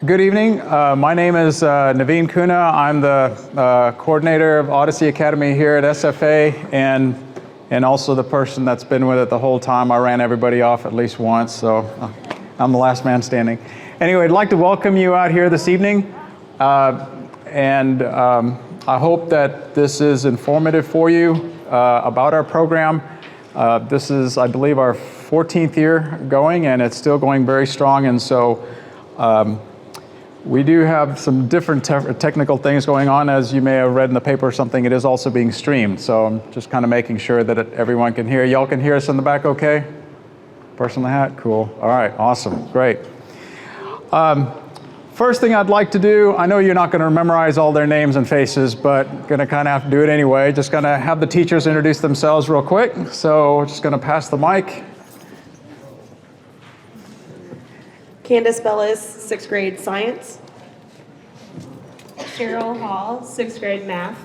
Good evening. My name is Naveen Kuna. I'm the coordinator of Odyssey Academy here at SFA and also the person that's been with it the whole time. I ran everybody off at least once, so I'm the last man standing. Anyway, I'd like to welcome you out here this evening. And I hope that this is informative for you about our program. This is, I believe, our 14th year going, and it's still going very strong. And so we do have some different technical things going on. As you may have read in the paper or something, it is also being streamed. So I'm just kind of making sure that everyone can hear. Y'all can hear us in the back okay? Person in the hat? Cool. All right, awesome, great. First thing I'd like to do, I know you're not going to memorize all their names and faces, but going to kind of have to do it anyway. Just going to have the teachers introduce themselves real quick. So just going to pass the mic. Candace Bellis, 6th grade science. Cheryl Hall, 6th grade math.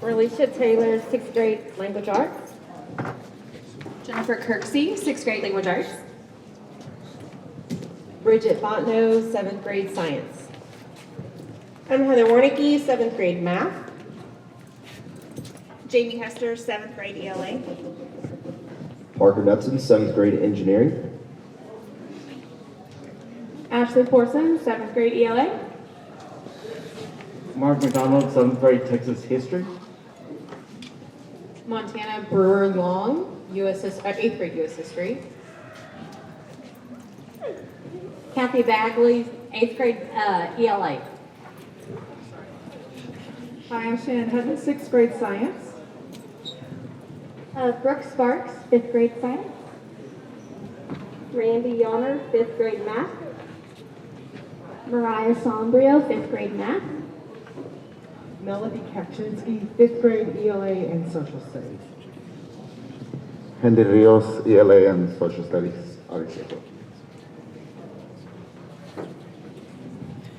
Alicia Taylor, 6th grade language arts. Jennifer Kirksey, 6th grade language arts. Bridget Botno, 7th grade science. I'm Heather Warnicki, 7th grade math. Jamie Hester, 7th grade ELA. Parker Knudsen, 7th grade engineering. Ashley Porson, 7th grade ELA. Mark McDonald, 7th grade Texas history. Montana Brewer Long, 8th grade US history. Kathy Bagley, 8th grade ELA. Hi, I'm Shannon Hutton, 6th grade science. Brooke Sparks, 5th grade science. Randy Yonner, 5th grade math. Mariah Sombrio, 5th grade math. Melody Kapczynski, 5th grade ELA and social studies. Henry Rios, ELA and social studies.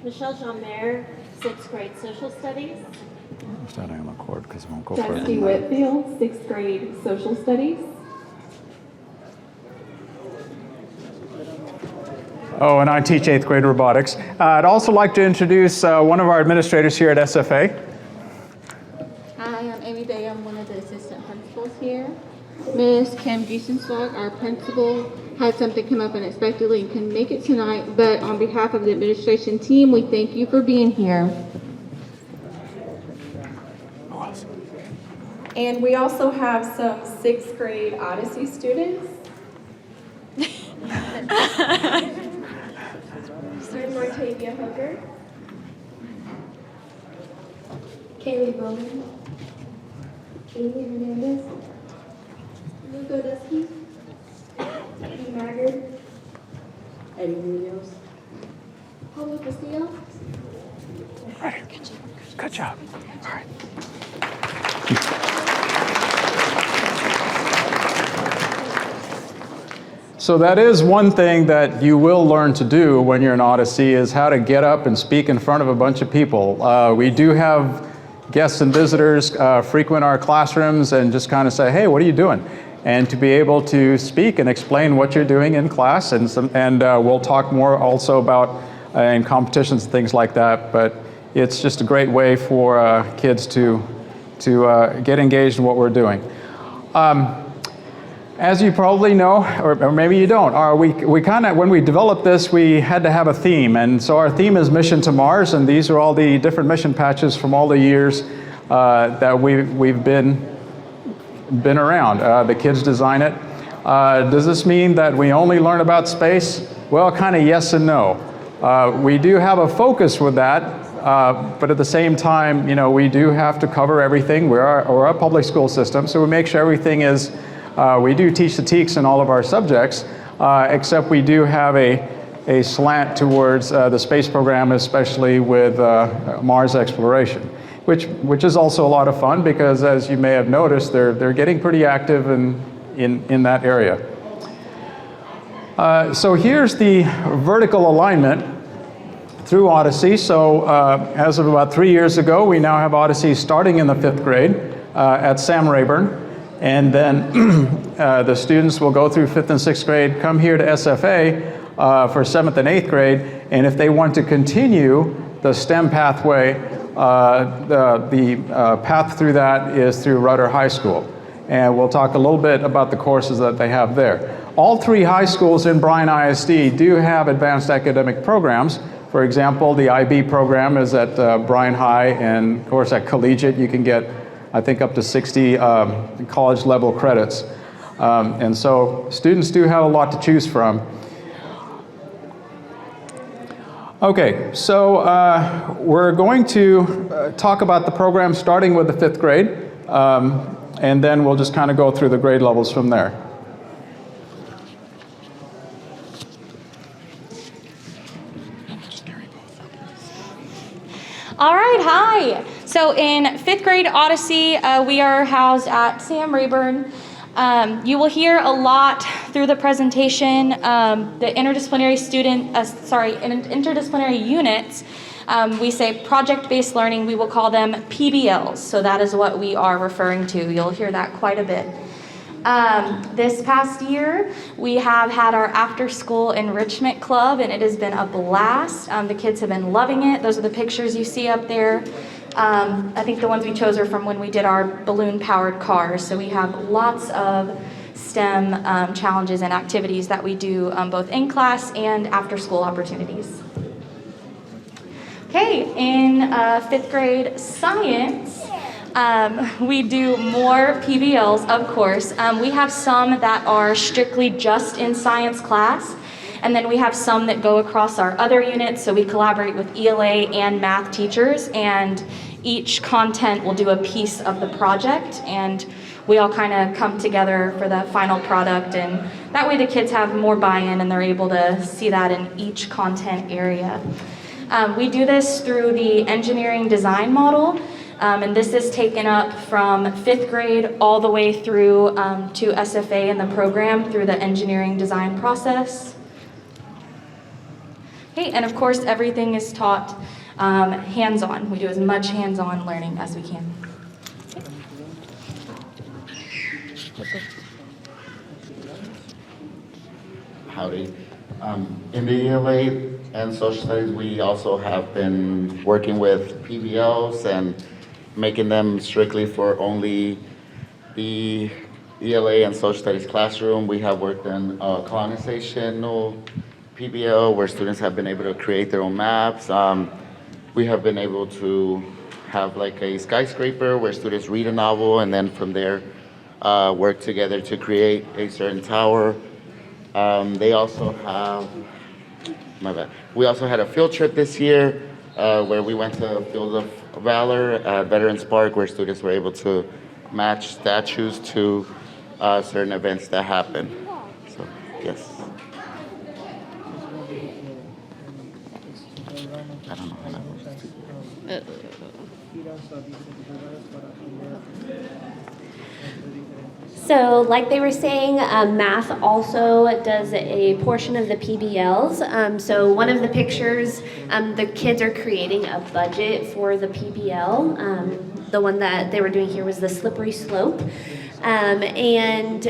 Michelle Jean-Maire, 6th grade social studies. I'm starting on the cord because it won't go further. Dusty Whitfield, 6th grade social studies. Oh, and I teach 8th grade robotics. I'd also like to introduce one of our administrators here at SFA. Hi, I'm Amy Day. I'm one of the assistant principals here. Miss Kim Giesenswag, our principal, had something come up unexpectedly and couldn't make it tonight, but on behalf of the administration team, we thank you for being here. And we also have some 6th grade Odyssey students. Martavia Hooker. Kaylee Bowman. Amy Hernandez. Lugo Dusky. Eddie Maggard. Eddie Munoz. Paulo Castillo. All right. Good job. All right. So that is one thing that you will learn to do when you're in Odyssey, is how to get up and speak in front of a bunch of people. We do have guests and visitors frequent our classrooms and just kind of say, hey, what are you doing? And to be able to speak and explain what you're doing in class, and we'll talk more also about in competitions and things like that, but it's just a great way for kids to get engaged in what we're doing. As you probably know, or maybe you don't, we kind of, when we developed this, we had to have a theme. And so our theme is Mission to Mars, and these are all the different mission patches from all the years that we've been around. The kids design it. Does this mean that we only learn about space? Well, kind of yes and no. We do have a focus with that, but at the same time, you know, we do have to cover everything. We're a public school system, so we make sure everything is. We do teach the TEKS in all of our subjects, except we do have a slant towards the space program, especially with Mars exploration, which is also a lot of fun because, as you may have noticed, they're getting pretty active in that area. So here's the vertical alignment through Odyssey. So as of about 3 years ago, we now have Odyssey starting in the 5th grade at Sam Rayburn. And then the students will go through 5th and 6th grade, come here to SFA, for 7th and 8th grade, and if they want to continue the STEM pathway, the path through that is through Rudder High School. And we'll talk a little bit about the courses that they have there. All 3 high schools in Bryan ISD do have advanced academic programs. For example, the IB program is at Bryan High, and of course at Collegiate you can get, I think, up to 60 college level credits. And so students do have a lot to choose from. Okay, so we're going to talk about the program starting with the 5th grade, and then we'll just kind of go through the grade levels from there. All right, hi. So in 5th grade Odyssey, we are housed at Sam Rayburn. You will hear a lot through the presentation. The interdisciplinary interdisciplinary units, we say project-based learning, we will call them PBLs. So that is what we are referring to. You'll hear that quite a bit. This past year, we have had our after-school enrichment club, and it has been a blast. The kids have been loving it. Those are the pictures you see up there. I think the ones we chose are from when we did our balloon-powered cars. So we have lots of STEM challenges and activities that we do both in class and after-school opportunities. Okay, in 5th grade science, we do more PBLs, of course. We have some that are strictly just in science class, and then we have some that go across our other units, so we collaborate with ELA and math teachers, and each content will do a piece of the project, and we all kind of come together for the final product, and that way the kids have more buy-in and they're able to see that in each content area. We do this through the engineering design model. And this is taken up from 5th grade all the way through to SFA in the program through the engineering design process. Okay, and of course everything is taught hands-on. We do as much hands-on learning as we can. Howdy. In the ELA and social studies, we also have been working with PBLs and making them strictly for only the ELA and social studies classroom. We have worked in a colonizational PBL where students have been able to create their own maps. We have been able to have like a skyscraper where students read a novel and then from there work together to create a certain tower. They also have, we also had a field trip this year where we went to Field of Valor at Veterans Park where students were able to match statues to certain events that happen. So, yes. I don't know how that works. So like they were saying, math also does a portion of the PBLs. So one of the pictures, the kids are creating a budget for the PBL. The one that they were doing here was the slippery slope. And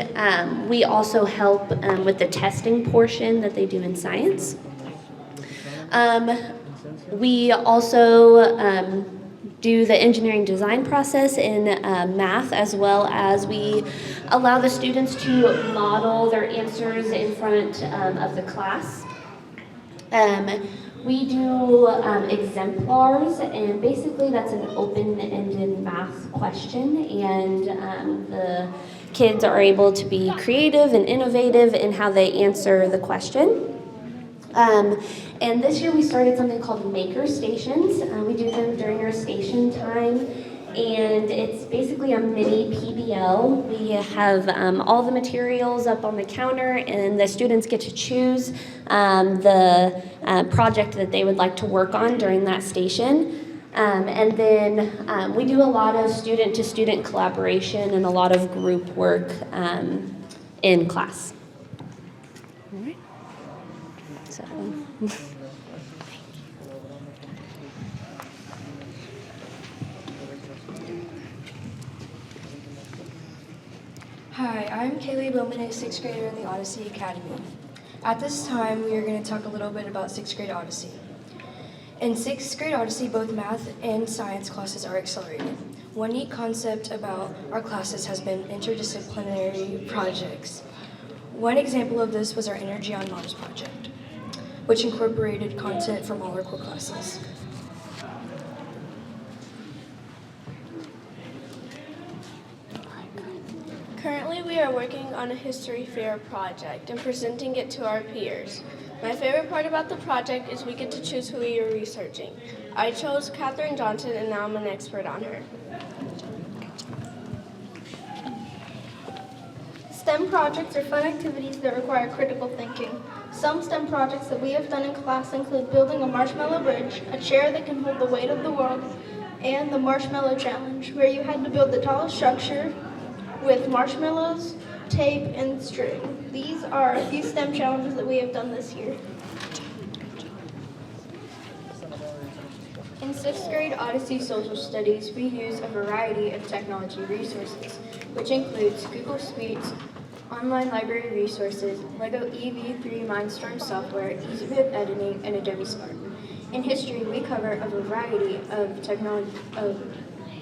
we also help with the testing portion that they do in science. We also do the engineering design process in math, as well as we allow the students to model their answers in front of the class. We do exemplars, and basically that's an open-ended math question, and the kids are able to be creative and innovative in how they answer the question. And this year we started something called Maker Stations. We do them during our station time, and it's basically a mini PBL. We have all the materials up on the counter, and the students get to choose the project that they would like to work on during that station. And then we do a lot of student-to-student collaboration and a lot of group work in class. All right. So. Hi, I'm Kaylee Bowman, a 6th grader in the Odyssey Academy. At this time, we are going to talk a little bit about 6th grade Odyssey. In 6th grade Odyssey, both math and science classes are accelerated. One neat concept about our classes has been interdisciplinary projects. One example of this was our Energy on Mars project, which incorporated content from all our core classes. Currently, we are working on a history fair project and presenting it to our peers. My favorite part about the project is we get to choose who we are researching. I chose Katherine Johnson, and now I'm an expert on her. STEM projects are fun activities that require critical thinking. Some STEM projects that we have done in class include building a marshmallow bridge, a chair that can hold the weight of the world, and the Marshmallow Challenge, where you had to build the tallest structure with marshmallows, tape, and string. These are a few STEM challenges that we have done this year. In 6th grade Odyssey Social Studies, we use a variety of technology resources, which includes Google Suites, online library resources, LEGO EV3 Mindstorm software, EasyBib editing, and Adobe Spark. In history, we cover a variety of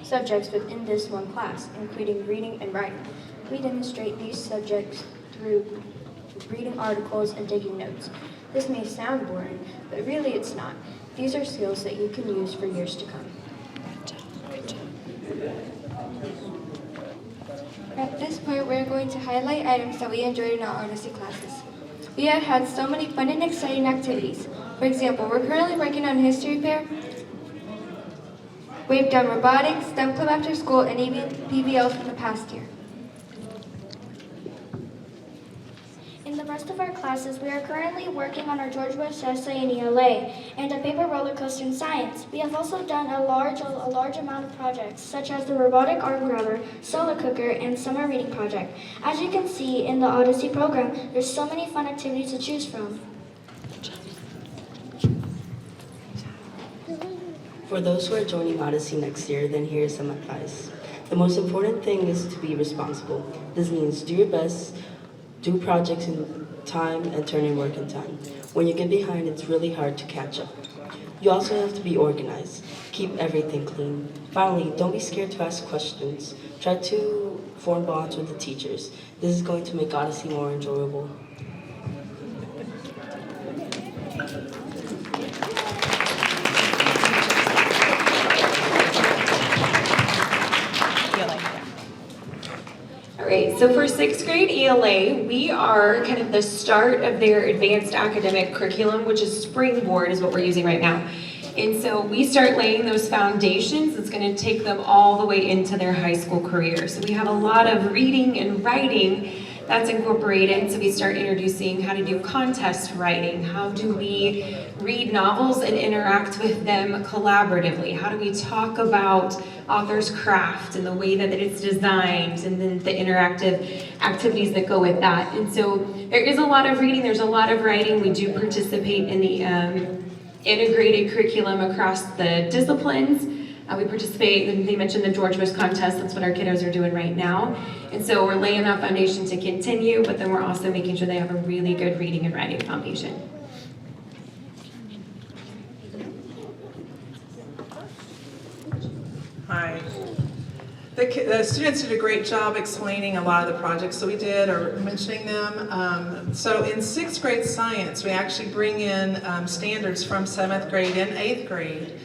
subjects within this one class, including reading and writing. We demonstrate these subjects through reading articles and taking notes. This may sound boring, but really it's not. These are skills that you can use for years to come. At this point, we're going to highlight items that we enjoyed in our Odyssey classes. We have had so many fun and exciting activities. For example, we're currently working on a history fair. We've done robotics, STEM club after school, and even PBLs for the past year. In the rest of our classes, we are currently working on our George Bush essay in ELA and a paper roller coaster in science. We have also done a large amount of projects, such as the robotic arm grabber, solar cooker, and summer reading project. As you can see in the Odyssey program, there's so many fun activities to choose from. For those who are joining Odyssey next year, then here's some advice. The most important thing is to be responsible. This means do your best, do projects in time, and turn in work in time. When you get behind, it's really hard to catch up. You also have to be organized. Keep everything clean. Finally, don't be scared to ask questions. Try to form bonds with the teachers. This is going to make Odyssey more enjoyable. Alright, so for 6th grade ELA, we are kind of the start of their advanced academic curriculum, which is Springboard is what we're using right now. And so we start laying those foundations. It's going to take them all the way into their high school career. So we have a lot of reading and writing that's incorporated. So we start introducing how to do contest writing. How do we read novels and interact with them collaboratively? How do we talk about author's craft and the way that it's designed, and then the interactive activities that go with that. And so there is a lot of reading, there's a lot of writing. We do participate in the integrated curriculum across the disciplines. We participate, they mentioned the George Bush contest, that's what our kiddos are doing right now. And so we're laying that foundation to continue, but then we're also making sure they have a really good reading and writing foundation. Hi. The students did a great job explaining a lot of the projects that we did or mentioning them. So in 6th grade science, we actually bring in standards from 7th grade and 8th grade.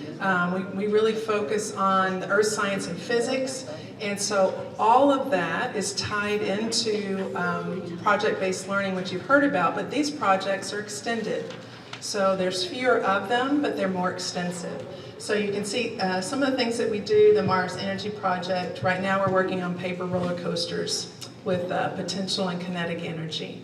We really focus on the earth science and physics. And so all of that is tied into project-based learning, which you've heard about, but these projects are extended. So there's fewer of them, but they're more extensive. So you can see some of the things that we do, the Mars Energy Project. Right now we're working on paper roller coasters with potential and kinetic energy.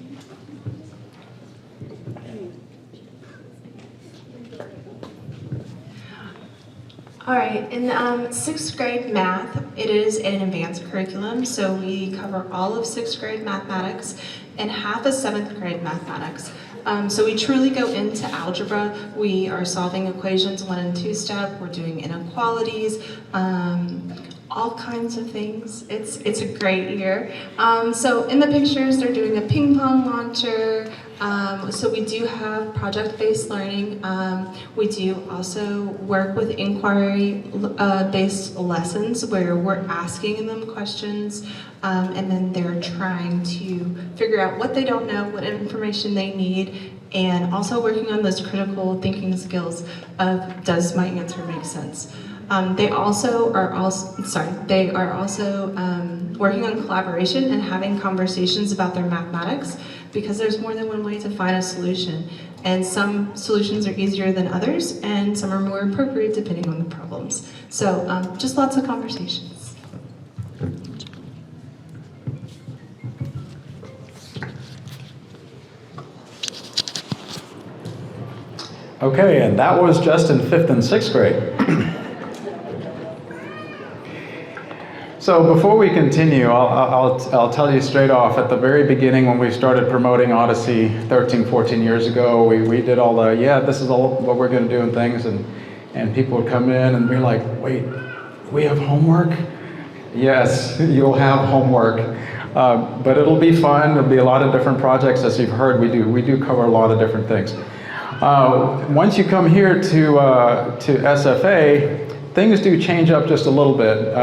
All right, in 6th grade math, it is an advanced curriculum, so we cover all of 6th grade mathematics and half of 7th grade mathematics. So we truly go into algebra. We are solving equations 1 and 2 step. We're doing inequalities, all kinds of things. It's a great year. So in the pictures, they're doing a ping pong launcher, So we do have project-based learning. We do also work with inquiry-based lessons where we're asking them questions and then they're trying to figure out what they don't know, what information they need, and also working on those critical thinking skills of, does my answer make sense? They are also working on collaboration and having conversations about their mathematics, because there's more than one way to find a solution. And some solutions are easier than others, and some are more appropriate depending on the problems. So just lots of conversations. Okay, and that was just in 5th and 6th grade. So before we continue, I'll tell you straight off, at the very beginning when we started promoting Odyssey 13, 14 years ago, we did all the, yeah, this is all what we're going to do and things, and people would come in and be like, wait, we have homework? Yes, you'll have homework, but it'll be fun. There'll be a lot of different projects. As you've heard, we do cover a lot of different things. Once you come here to SFA, things do change up just a little bit.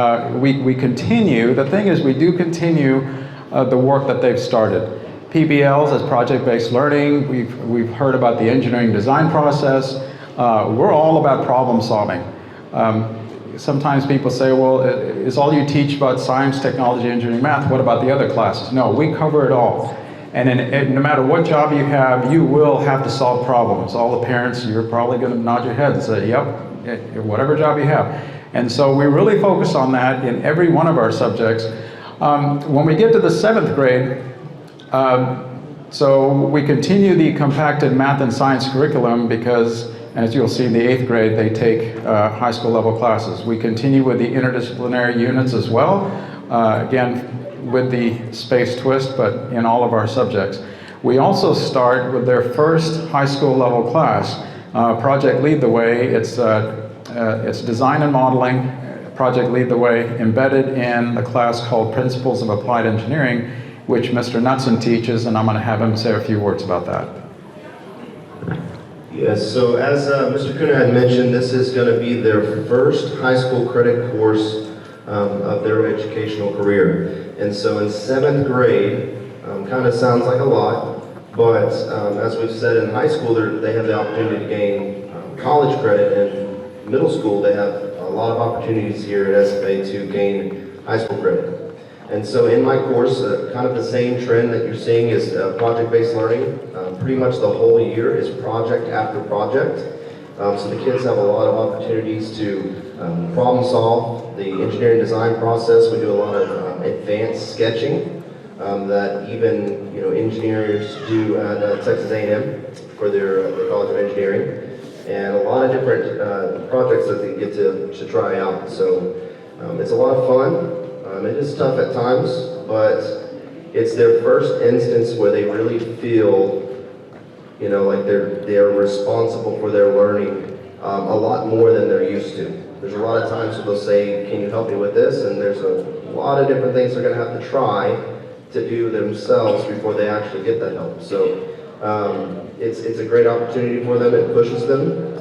We continue, the thing is we do continue the work that they've started. PBLs as project-based learning, we've heard about the engineering design process. We're all about problem solving. Sometimes people say, well, is all you teach about science, technology, engineering, math? What about the other classes? No, we cover it all. And no matter what job you have, you will have to solve problems. All the parents, you're probably going to nod your head and say, yep, whatever job you have. And so we really focus on that in every one of our subjects. When we get to the 7th grade, so we continue the compacted math and science curriculum because, as you'll see in the 8th grade, they take high school level classes. We continue with the interdisciplinary units as well, again, with the space twist, but in all of our subjects. We also start with their first high school level class, Project Lead the Way. It's design and modeling, Project Lead the Way, embedded in a class called Principles of Applied Engineering, which Mr. Knutson teaches, and I'm going to have him say a few words about that. Yes, so as Mr. Kuna had mentioned, this is going to be their first high school credit course of their educational career. And so in 7th grade, kind of sounds like a lot, but as we've said, in high school they have the opportunity to gain college credit, and middle school they have a lot of opportunities here at SFA to gain high school credit. And so in my course, kind of the same trend that you're seeing is project-based learning. Pretty much the whole year is project after project. So the kids have a lot of opportunities to problem solve the engineering design process. We do a lot of advanced sketching that even engineers do at Texas A&M for their College of Engineering, and a lot of different projects that they get to try out. So it's a lot of fun. It is tough at times, but it's their first instance where they really feel like they're responsible for their learning a lot more than they're used to. There's a lot of times where they'll say, can you help me with this? And there's a lot of different things they're going to have to try to do themselves before they actually get that help. So it's a great opportunity for them. It pushes them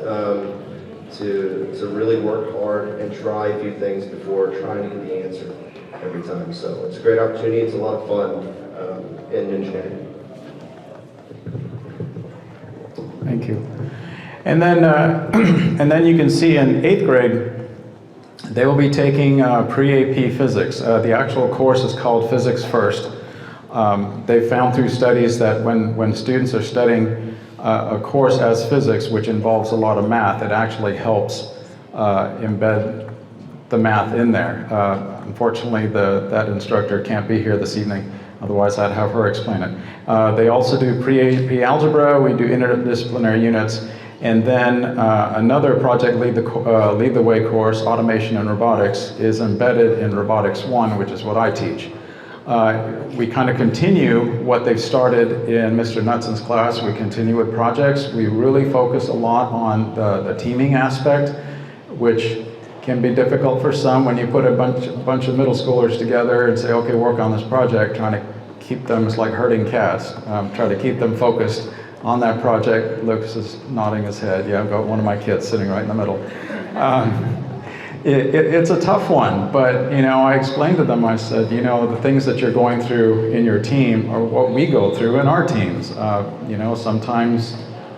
to really work hard and try a few things before trying to get the answer every time. So it's a great opportunity. It's a lot of fun in engineering. Thank you. And then you can see in 8th grade, they will be taking pre-AP physics. The actual course is called Physics First. They found through studies that when students are studying a course as physics, which involves a lot of math, it actually helps embed the math in there. Unfortunately, that instructor can't be here this evening. Otherwise, I'd have her explain it. They also do pre-AP algebra. We do interdisciplinary units. And then another project Lead the Way course, Automation and Robotics, is embedded in Robotics 1, which is what I teach. We kind of continue what they've started in Mr. Knutson's class. We continue with projects. We really focus a lot on the teaming aspect, which can be difficult for some when you put a bunch of middle schoolers together and say, okay, work on this project, trying to keep them, it's like herding cats, try to keep them focused on that project. Lucas is nodding his head. Yeah, I've got one of my kids sitting right in the middle. It's a tough one, but you know, I explained to them, I said, you know, the things that you're going through in your team are what we go through in our teams. You know, sometimes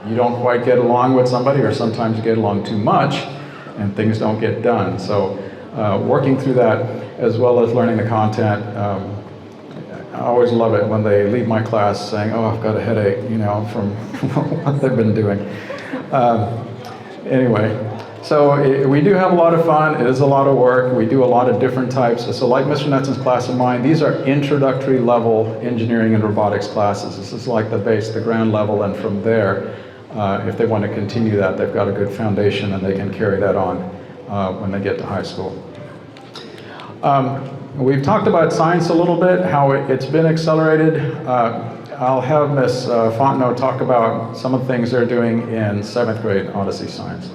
you don't quite get along with somebody, or sometimes you get along too much and things don't get done. So working through that, as well as learning the content, I always love it when they leave my class saying, oh, I've got a headache, you know, from what they've been doing. Anyway, so we do have a lot of fun. It is a lot of work. We do a lot of different types. So like Mr. Netson's class of mine, these are introductory level engineering and robotics classes. This is like the base, the ground level, and from there, if they want to continue that, they've got a good foundation and they can carry that on when they get to high school. We've talked about science a little bit, how it's been accelerated. I'll have Ms. Fontenot talk about some of the things they're doing in 7th grade Odyssey Science.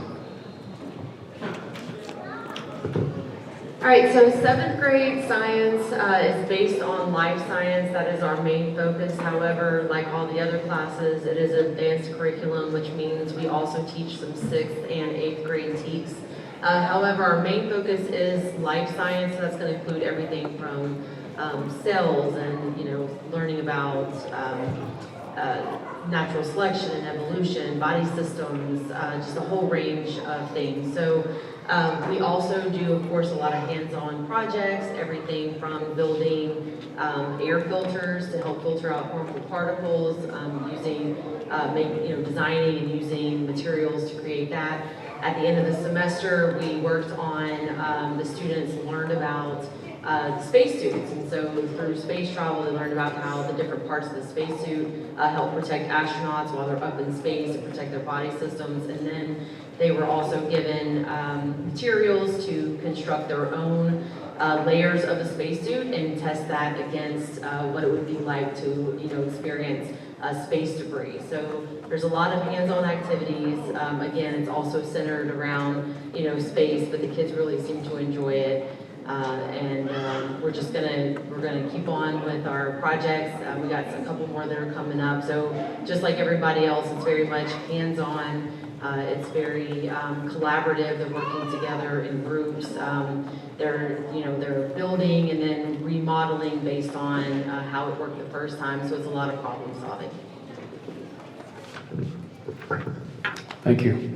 All right, so 7th grade science is based on life science. That is our main focus. However, like all the other classes, it is an advanced curriculum, which means we also teach some 6th and 8th grade TEKS. However, our main focus is life science. So that's going to include everything from cells and, you know, learning about natural selection and evolution, body systems, just a whole range of things. So we also do, of course, a lot of hands-on projects, everything from building air filters to help filter out harmful particles, designing and using materials to create that. At the end of the semester, we worked on the students learned about spacesuits, and so through space travel, they learned about how the different parts of the spacesuit help protect astronauts while they're up in space and protect their body systems. And then they were also given materials to construct their own layers of the spacesuit and test that against what it would be like to, you know, experience space debris. So there's a lot of hands-on activities. Again, it's also centered around, you know, space, but the kids really seem to enjoy it. We're gonna keep on with our projects. We got a couple more that are coming up. So just like everybody else, it's very much hands-on. It's very collaborative. They're working together in groups. They're building and then remodeling based on how it worked the first time. So it's a lot of problem solving. Thank you.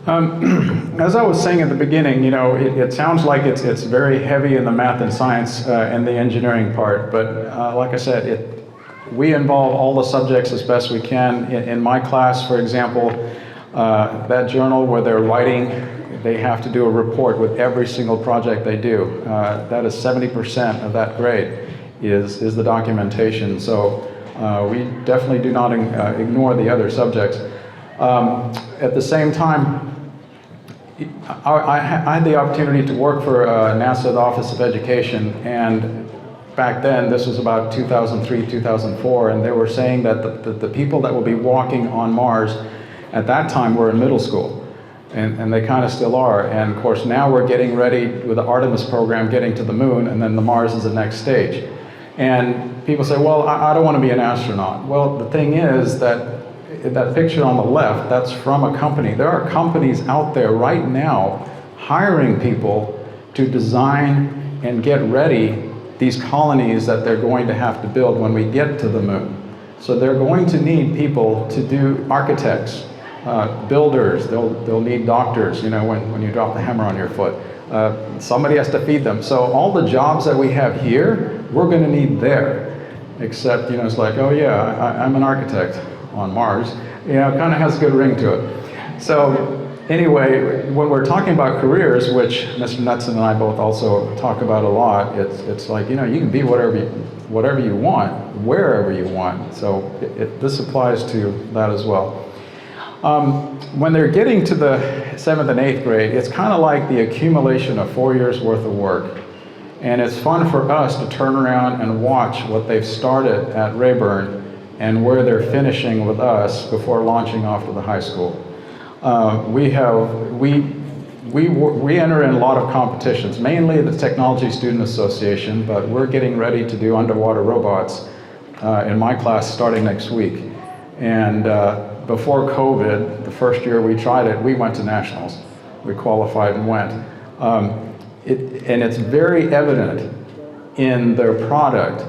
As I was saying at the beginning, you know, it sounds like it's very heavy in the math and science and the engineering part, but like I said, we involve all the subjects as best we can. In my class, for example, that journal where they're writing, they have to do a report with every single project they do. That is 70% of that grade is the documentation. So we definitely do not ignore the other subjects. At the same time, I had the opportunity to work for NASA, the Office of Education, and back then, this was about 2003, 2004, and they were saying that the people that will be walking on Mars at that time were in middle school, and they kind of still are. And of course, now we're getting ready with the Artemis program, getting to the moon, and then the Mars is the next stage. And people say, well, I don't want to be an astronaut. Well, the thing is that picture on the left, that's from a company. There are companies out there right now hiring people to design and get ready these colonies that they're going to have to build when we get to the moon. So they're going to need people to do architects, builders, they'll need doctors, you know, when you drop the hammer on your foot. Somebody has to feed them. So all the jobs that we have here, we're going to need there. Except, you know, it's like, oh yeah, I'm an architect on Mars. You know, it kind of has a good ring to it. So anyway, when we're talking about careers, which Mr. Netson and I both also talk about a lot, it's like, you know, you can be whatever you want, wherever you want. So this applies to that as well. When they're getting to the 7th and 8th grade, it's kind of like the accumulation of 4 years worth of work. And it's fun for us to turn around and watch what they've started at Rayburn and where they're finishing with us before launching off to the high school. We enter in a lot of competitions, mainly the Technology Student Association, but we're getting ready to do underwater robots in my class starting next week. And before COVID, the first year we tried it, we went to nationals. We qualified and went. And it's very evident in their product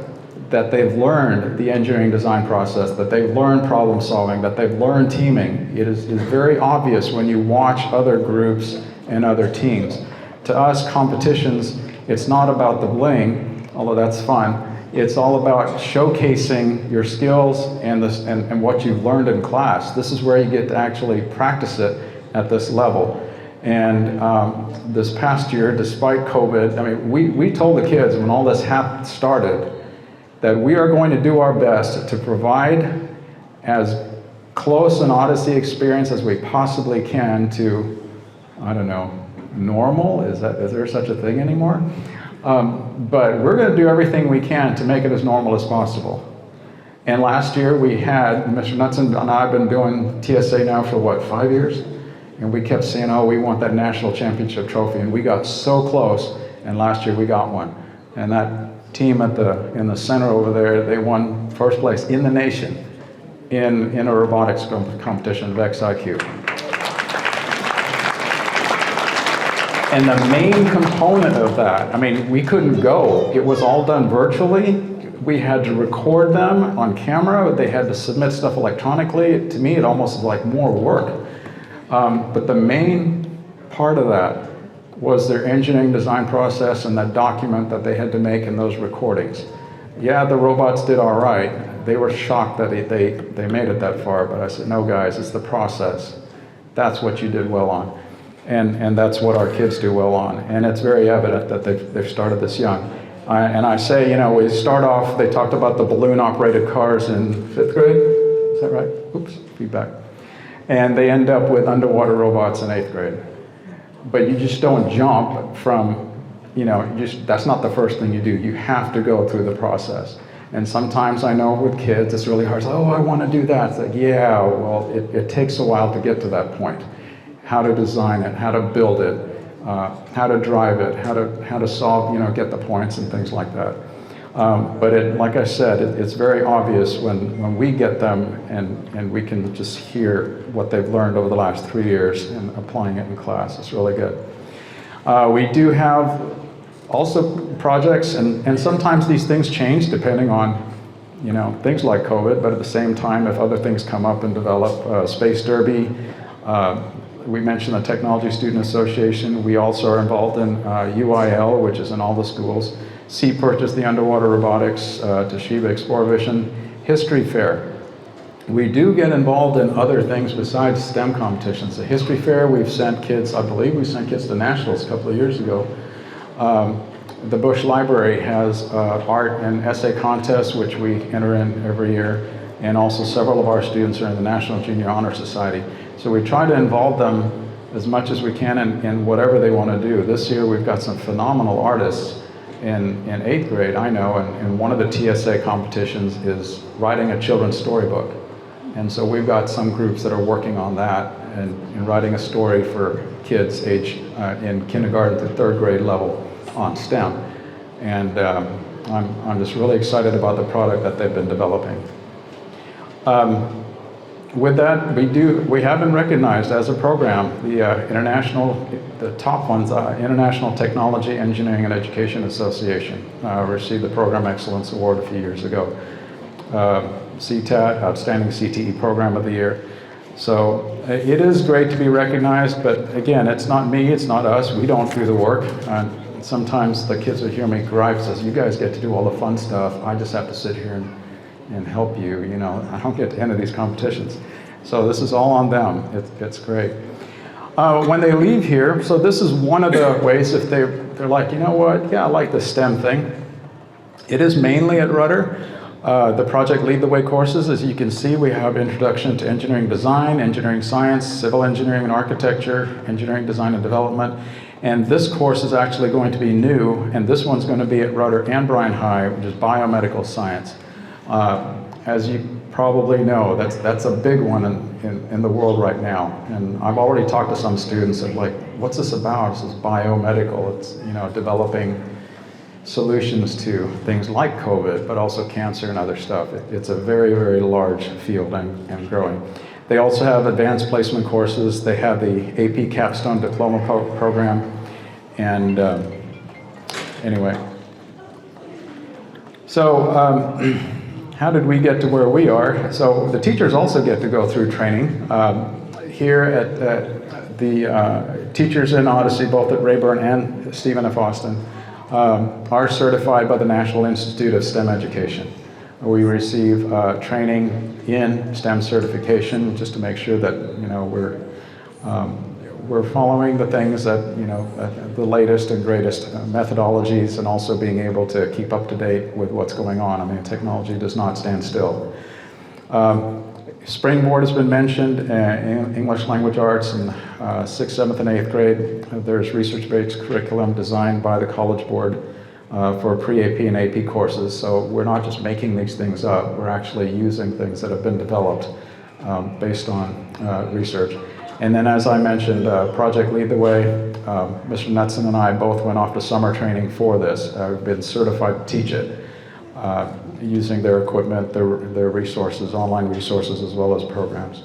that they've learned the engineering design process, that they've learned problem solving, that they've learned teaming. It is very obvious when you watch other groups and other teams. To us, competitions, it's not about the bling, although that's fun. It's all about showcasing your skills and what you've learned in class. This is where you get to actually practice it at this level. And this past year, despite COVID, I mean, we told the kids when all this started that we are going to do our best to provide as close an Odyssey experience as we possibly can to, I don't know, normal? Is there such a thing anymore? But we're going to do everything we can to make it as normal as possible. And last year we had, Mr. Knudsen and I have been doing TSA now for what, 5 years? And we kept saying, oh, we want that national championship trophy. And we got so close, and last year we got one. And that team in the center over there, they won first place in the nation in a robotics competition of XIQ. And the main component of that, I mean, we couldn't go. It was all done virtually. We had to record them on camera. They had to submit stuff electronically. To me, it almost was like more work. But the main part of that was their engineering design process and that document that they had to make in those recordings. Yeah, the robots did all right. They were shocked that they made it that far, but I said, no guys, it's the process. That's what you did well on. And that's what our kids do well on. And it's very evident that they've started this young. And I say, you know, we start off, they talked about the balloon-operated cars in 5th grade. Is that right? Oops, feedback. And they end up with underwater robots in 8th grade. But you just don't jump from, you know, that's not the first thing you do. You have to go through the process. And sometimes I know with kids, it's really hard. It's like, oh, I want to do that. It's like, yeah, well, it takes a while to get to that point. How to design it, how to build it, how to drive it, how to solve, you know, get the points and things like that. But like I said, it's very obvious when we get them and we can just hear what they've learned over the last 3 years and applying it in class. It's really good. We do have also projects, and sometimes these things change depending on, you know, things like COVID, but at the same time, if other things come up and develop, Space Derby, we mentioned the Technology Student Association. We also are involved in UIL, which is in all the schools. C purchased the underwater robotics, Toshiba Exploravision, History Fair. We do get involved in other things besides STEM competitions. The History Fair, we've sent kids, I believe we sent kids to nationals a couple of years ago. The Bush Library has art and essay contests, which we enter in every year. And also several of our students are in the National Junior Honor Society. So we try to involve them as much as we can in whatever they want to do. This year we've got some phenomenal artists in 8th grade, I know, and one of the TSA competitions is writing a children's storybook. And so we've got some groups that are working on that and writing a story for kids age in kindergarten to 3rd grade level on STEM. And I'm just really excited about the product that they've been developing. With that, we have been recognized as a program. The top ones, International Technology, Engineering, and Education Association received the Program Excellence Award a few years ago. CTAT, Outstanding CTE Program of the Year. So it is great to be recognized, but again, it's not me, it's not us, we don't do the work. Sometimes the kids will hear me gripe, says, you guys get to do all the fun stuff, I just have to sit here and help you, you know, I don't get to enter these competitions. So this is all on them, it's great. When they leave here, so this is one of the ways if they're like, you know what, yeah, I like the STEM thing. It is mainly at Rudder. The Project Lead the Way courses, as you can see, we have Introduction to Engineering Design, Engineering Science, Civil Engineering and Architecture, Engineering Design and Development. And this course is actually going to be new, and this one's going to be at Rudder and Bryan High, which is Biomedical Science. As you probably know, that's a big one in the world right now. And I've already talked to some students of like, what's this about? This is biomedical. It's, you know, developing solutions to things like COVID, but also cancer and other stuff. It's a very, very large field and growing. They also have advanced placement courses. They have the AP Capstone Diploma program. And anyway. So how did we get to where we are? So the teachers also get to go through training. Here at the teachers in Odyssey, both at Rayburn and Stephen F. Austin, are certified by the National Institute of STEM Education. We receive training in STEM certification just to make sure that we're following the things that the latest and greatest methodologies, and also being able to keep up to date with what's going on. I mean, technology does not stand still. Springboard has been mentioned, English language arts in 6th, 7th, and 8th grade. There's research-based curriculum designed by the College Board for pre-AP and AP courses. So we're not just making these things up, we're actually using things that have been developed based on research. And then, as I mentioned, Project Lead the Way, Mr. Knudsen and I both went off to summer training for this. We've been certified to teach it. Using their equipment, their resources, online resources, as well as programs.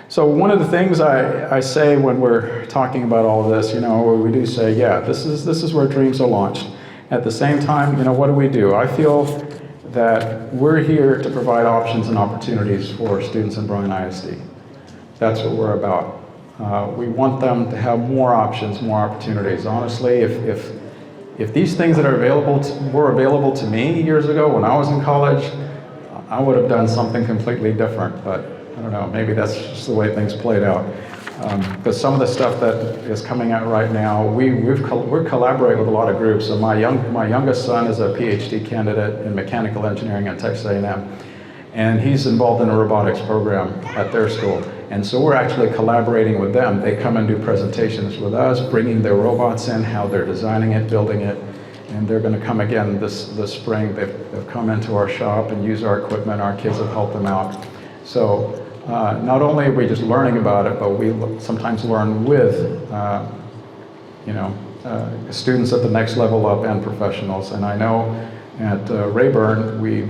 So one of the things I say when we're talking about all of this, we do say, yeah, this is where dreams are launched. At the same time, what do? I feel that we're here to provide options and opportunities for students in Bryan ISD. That's what we're about. We want them to have more options, more opportunities. Honestly, if these things that are were available to me years ago when I was in college, I would have done something completely different, but I don't know, maybe that's just the way things played out. Because some of the stuff that is coming out right now, we're collaborating with a lot of groups. So my youngest son is a PhD candidate in mechanical engineering at Texas A&M, and he's involved in a robotics program at their school. And so we're actually collaborating with them. They come and do presentations with us, bringing their robots in, how they're designing it, building it, and they're going to come again this spring. They've come into our shop and use our equipment. Our kids have helped them out. So not only are we just learning about it, but we sometimes learn with students at the next level up and professionals. And I know at Rayburn we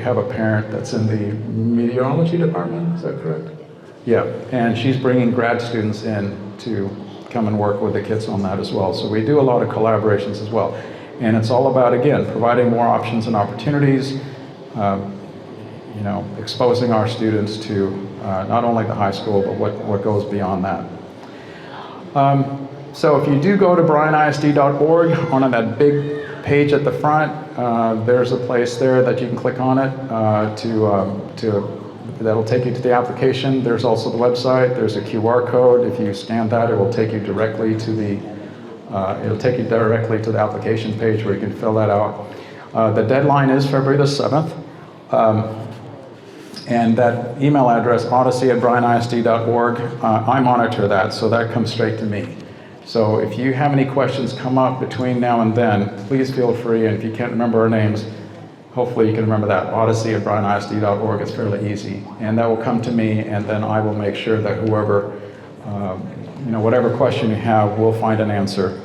have a parent that's in the meteorology department. Is that correct? Yeah, and she's bringing grad students in to come and work with the kids on that as well. So we do a lot of collaborations as well. And it's all about, again, providing more options and opportunities, exposing our students to not only the high school, but what goes beyond that. So if you do go to bryanisd.org, on that big page at the front, there's a place there that you can click on it that'll take you to the application. There's also the website. There's a QR code. If you scan that, it will take you directly to the application page where you can fill that out. The deadline is February the 7th. And that email address, odyssey@bryanisd.org, I monitor that, so that comes straight to me. So if you have any questions come up between now and then, please feel free. And if you can't remember our names, hopefully you can remember that. Odyssey@bryanisd.org is fairly easy. And that will come to me, and then I will make sure that whoever, whatever question you have, we'll find an answer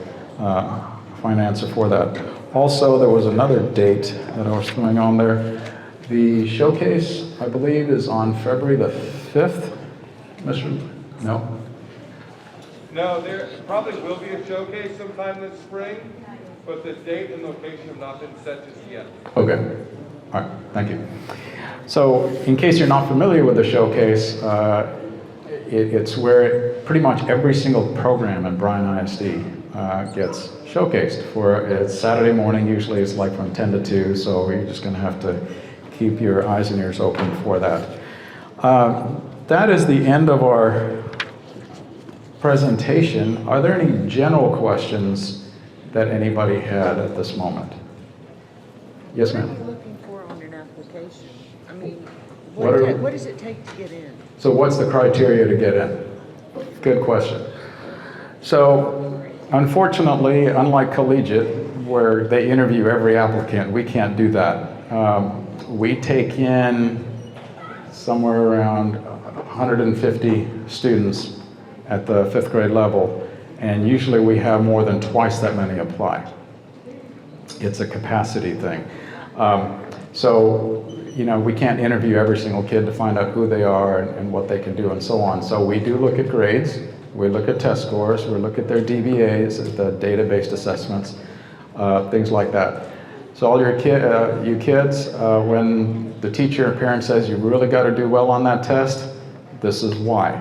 for that. Also, there was another date that I was throwing on there. The showcase, I believe, is on February the 5th. No? No, there probably will be a showcase sometime this spring, but the date and location have not been set just yet. Okay. All right. Thank you. So, in case you're not familiar with the showcase, it's where pretty much every single program in Bryan ISD gets showcased. It's Saturday morning. Usually, it's like from 10 to 2. So you're just going to have to keep your eyes and ears open for that. That is the end of our presentation. Are there any general questions that anybody had at this moment? Yes, ma'am. What are you looking for on an application? I mean, What what does it take to get in? So what's the criteria to get in? Good question. So unfortunately, unlike collegiate, where they interview every applicant, we can't do that. We take in somewhere around 150 students at the 5th grade level, And usually we have more than twice that many apply. It's a capacity thing. So, we can't interview every single kid to find out who they are and what they can do and so on. So we do look at grades, we look at test scores, we look at their DBAs, the data-based assessments, things like that. So all you kids, when the teacher and parent says you really got to do well on that test, this is why.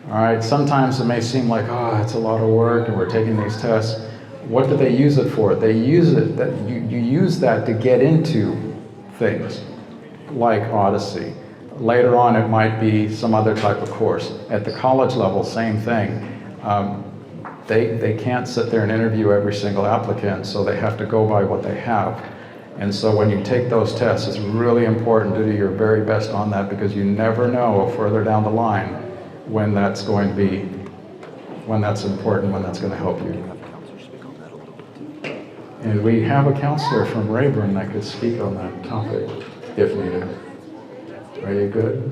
All right, sometimes it may seem like, oh, it's a lot of work and we're taking these tests. What do they use it for? They use it, that you use that to get into things like Odyssey. Later on, it might be some other type of course. At the college level, same thing. They can't sit there and interview every single applicant, so they have to go by what they have. And so when you take those tests, it's really important to do your very best on that, because you never know further down the line when that's going to be, when that's important, when that's going to help you. And we have a counselor from Rayburn that could speak on that topic if needed. Are you good?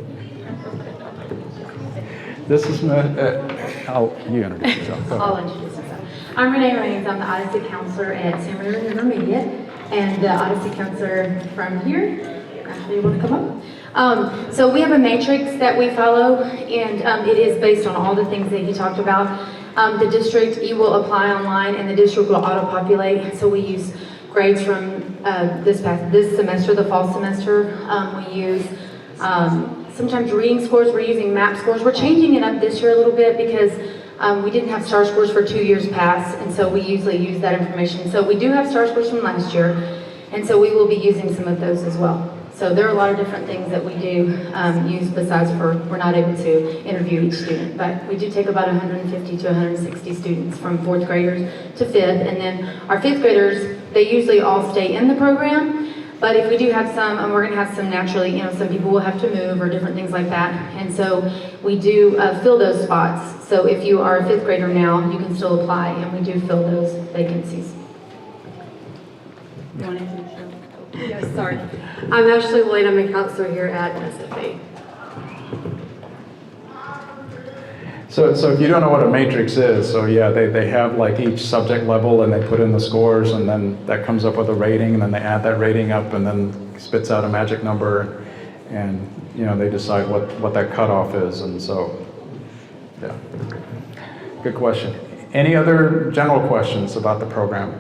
This is, you introduce yourself. Go I'll ahead. introduce myself. I'm Renee Raines. I'm the Odyssey counselor at San Maria Intermediate, and the Odyssey counselor from here. Actually, you want to come up? So we have a matrix that we follow, and it is based on all the things that he talked about. The district, you will apply online, and the district will auto-populate. So we use grades from this semester, the fall semester. We use sometimes reading scores. We're using map scores. We're changing it up this year a little bit because we didn't have STAR scores for 2 years past, and so we usually use that information. So we do have STAR scores from last year, and so we will be using some of those as well. So there are a lot of different things that we do use besides we're not able to interview each student, but we do take about 150 to 160 students from 4th graders to 5th, and then our 5th graders, they usually all stay in the program, but if we do have some, and we're going to have some naturally, some people will have to move or different things like that, and so we do fill those spots. So if you are a 5th grader now, you can still apply, and we do fill those vacancies. You want to introduce yourself? Yes, sorry. I'm Ashley Lloyd. I'm a counselor here at SFA. So if you don't know what a matrix is, so yeah, they have like each subject level and they put in the scores, and then that comes up with a rating, and then they add that rating up and then spits out a magic number, and they decide what that cutoff is. And so, yeah, good question. Any other general questions about the program?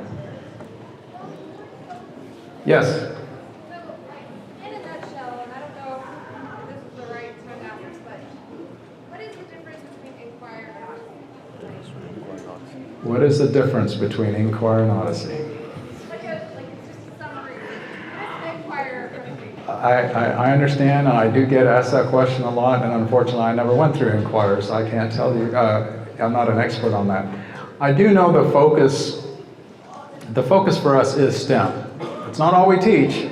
Yes? In a nutshell, and I don't know if this is the right time to ask this, but what is the difference between Inquire and Odyssey? What is the difference between Inquire and Odyssey? It's just a summary. What's the Inquire presentation? I understand, and I do get asked that question a lot, and unfortunately I never went through Inquire, so I can't tell you. I'm not an expert on that. I do know the focus for us is STEM. It's not all we teach,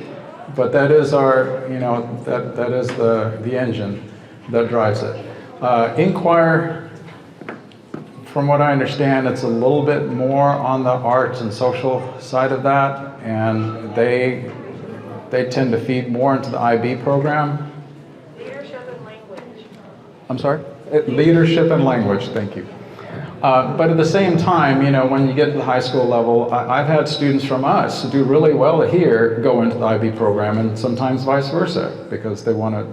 but that is our, that is the engine that drives it. Inquire, from what I understand, it's a little bit more on the arts and social side of that, and they tend to feed more into the IB program. Leadership and language. I'm sorry? Leadership and language, thank you. But at the same time, when you get to the high school level, I've had students from us do really well here go into the IB program, and sometimes vice versa, because they want to,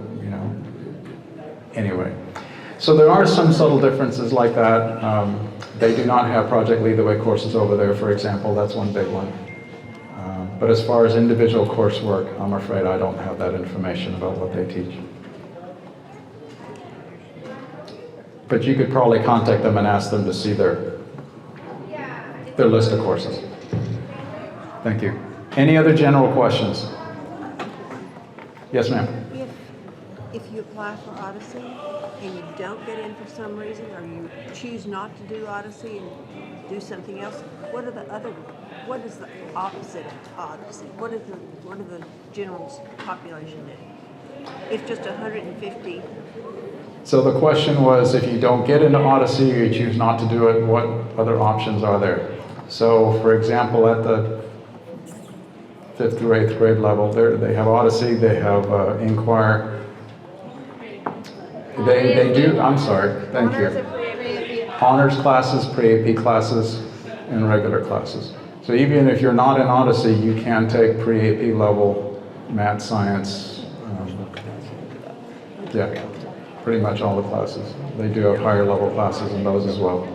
anyway. So there are some subtle differences like that. They do not have Project Lead the Way courses over there, for example. That's one big one. But as far as individual coursework, I'm afraid I don't have that information about what they teach. But you could probably contact them and ask them to see their list of courses. Thank you. Any other general questions? Yes, ma'am. If you apply for Odyssey and you don't get in for some reason, or you choose not to do Odyssey and do something else, what is the opposite of Odyssey? What do the general population do? If just 150. So the question was, if you don't get into Odyssey or you choose not to do it, what other options are there? So for example, at the 5th through 8th grade level, they have Odyssey, they have Inquire. They do, I'm sorry, thank you. honors classes, pre-AP classes, and regular classes. So even if you're not in Odyssey, you can take pre-AP level math, science, yeah, pretty much all the classes. They do have higher level classes in those as well.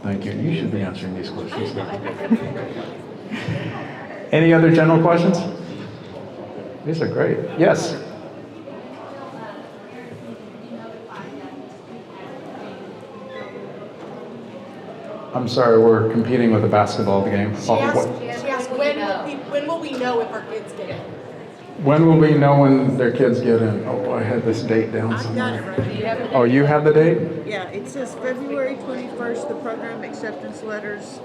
Thank you. You should be answering these questions. Any other general questions? These are great. Yes? I'm sorry, we're competing with a basketball game. She asked when will we know if our kids get in? When will we know when their kids get in? Oh, I had this date down somewhere. Got it right. Oh, you have the date? Yeah, it says February 21st, the program acceptance letters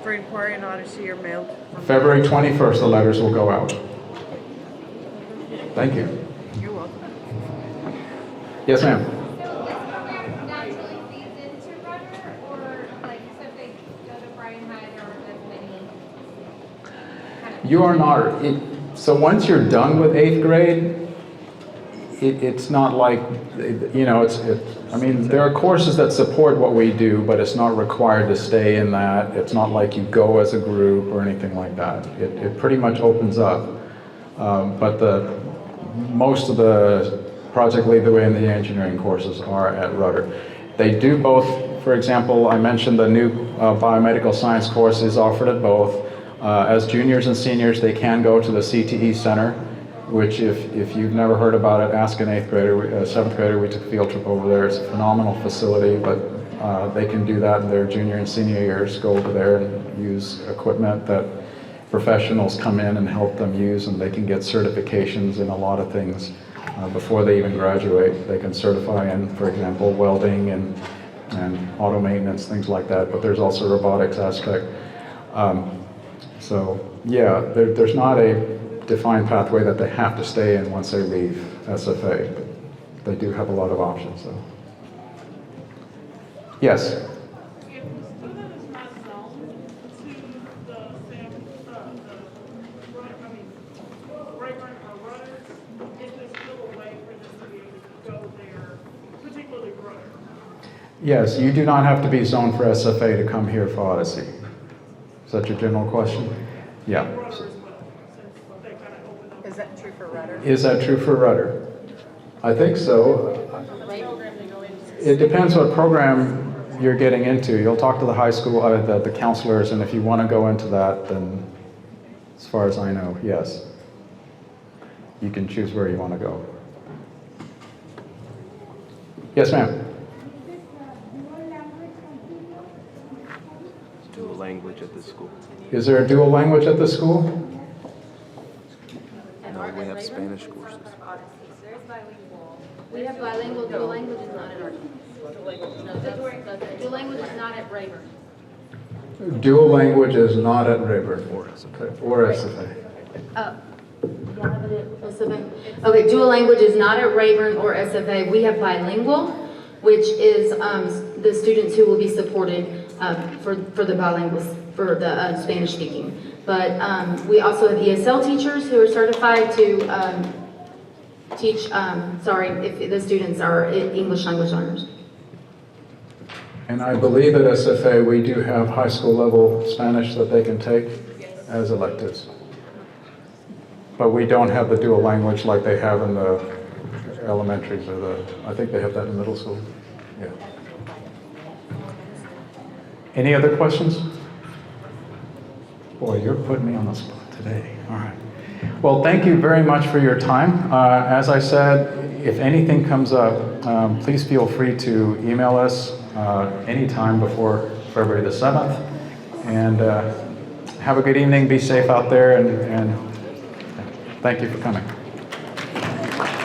for inquiry and Odyssey are mailed. February 21st, the letters will go out. Thank you. You're welcome. Yes, ma'am. So is the program naturally feeds into Rudder, or like, so if they go to Bryan High, there aren't as many? You are not, so once you're done with 8th grade, it's not like, you know, I mean, there are courses that support what we do, but it's not required to stay in that. It's not like you go as a group or anything like that. It pretty much opens up. But most of the Project Lead the Way and the engineering courses are at Rudder. They do both. For example, I mentioned the new biomedical science course is offered at both. As juniors and seniors, they can go to the CTE Center, which if you've never heard about it, ask an 8th grader, 7th grader. We took a field trip over there. It's a phenomenal facility, but they can do that in their junior and senior years, go over there and use equipment that professionals come in and help them use, and they can get certifications in a lot of things before they even graduate. They can certify in, for example, welding and auto maintenance, things like that, but there's also robotics aspect. So yeah, there's not a defined pathway that they have to stay in once they leave SFA, but they do have a lot of options. So. Yes? Yes, you do not have to be zoned for SFA to come here for Odyssey. Is that your general question? Yeah. Is that true for Rudder? Is that true for Rudder? I think so. It depends what program you're getting into. You'll talk to the high school, the counselors, and if you want to go into that, then as far as I know, yes. You can choose where you want to go. Yes, ma'am. Dual language at the school. Is there a dual language at the school? No, we have Spanish courses. We have bilingual. Dual language is not at our. No, dual language is not at Rayburn. Dual language is not at Rayburn or SFA. SFA. Okay, dual language is not at Rayburn or SFA. We have bilingual, which is the students who will be supported for the bilinguals, for the Spanish speaking. But we also have ESL teachers who are certified to teach, if the students are English language learners. And I believe at SFA we do have high school level Spanish that they can take as electives. But we don't have the dual language like they have in the elementaries or I think they have that in middle school. Yeah. Any other questions? Boy, you're putting me on the spot today. All right. Well, thank you very much for your time. As I said, if anything comes up, please feel free to email us anytime before February the 7th. And have a good evening. Be safe out there, and thank you for coming.